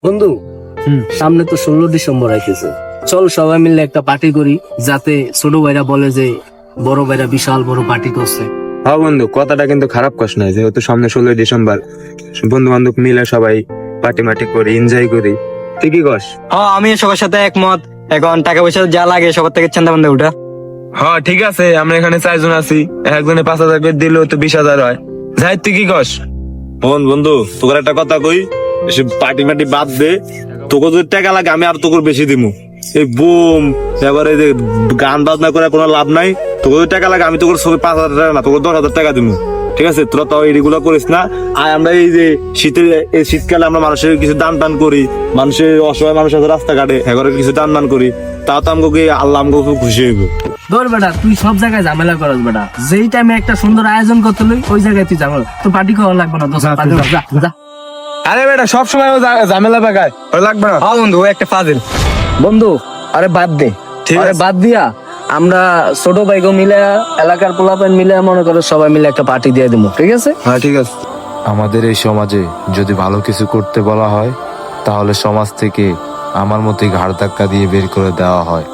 বন্ধু, সামনে তো 16 ডিসেম্বর আইতেছে। চল সবাই মিলে একটা পার্টি করি, যাতে ছোট ভাইরা বলে যে বড় ভাইরা বিশাল বড় পার্টি করছে। হ্যাঁ বন্ধু, কথাটা কিন্তু খারাপ কস নাই, যেহেতু সামনে 16 ডিসেম্বর, বন্ধু বান্ধব মিলে সবাই পার্টি মাটি করি, এনজয় করি। ঠিকই কস। হ্যাঁ, আমি সবার সাথে একমত। এখন টাকা পয়সা যা লাগে সবার থেকে চান্দা বান্দা উঠা। হ্যাঁ ঠিক আছে, আমরা এখানে 4 জন আছি, একজনে 5,000 করে দিলেও তো 20,000 হয়। যাই, তুই কি কস? বন্ধু, তোকে একটা কথা কই, এসব পার্টি মাটি বাদ দে। তোকে যদি টাকা লাগে আমি আর তোকে বেশি দিমু। এই বুম এবারে যে গান বাজনা করে কোনো লাভ নাই। তোকে যদি টাকা লাগে আমি তোকে 5,000 টাকা না, তোকে 10,000 টাকা দিমু। ঠিক আছে, তোরা তো এইগুলো করিস না। আর আমরা এই যে এই শীতকালে আমরা মানুষের কিছু দান টান করি, মানুষের অসহায় মানুষ আছে রাস্তাঘাটে, এগারে কিছু দান টান করি, তাও তো আমাকে আল্লাহ আমাকে খুব খুশি হইব। ধর বেটা, তুই সব জায়গায় ঝামেলা করস বেটা। যেই টাইমে একটা সুন্দর আয়োজন করতে লই, ওই জায়গায় তুই ঝামেলা। তো পার্টি করা লাগবে না, দোস্ত পার্টি যা যা। আরে বেটা, সবসময় ঝামেলা পাকায়, লাগবে না। হ্যাঁ বন্ধু, ও একটা ফাজিল। বন্ধু, আরে বাদ দে, ঠিক আরে আছে। বাদ দিয়া আমরা ছোট ভাইগো মিলে, এলাকার পোলাপান মিলে, মনে করো সবাই মিলে একটা পার্টি দিয়ে দিবো, ঠিক আছে? হ্যাঁ ঠিক আছে। আমাদের এই সমাজে যদি ভালো কিছু করতে বলা হয়, তাহলে সমাজ থেকে আমার মতোই ঘাড় ধাক্কা দিয়ে বের করে দেওয়া হয়।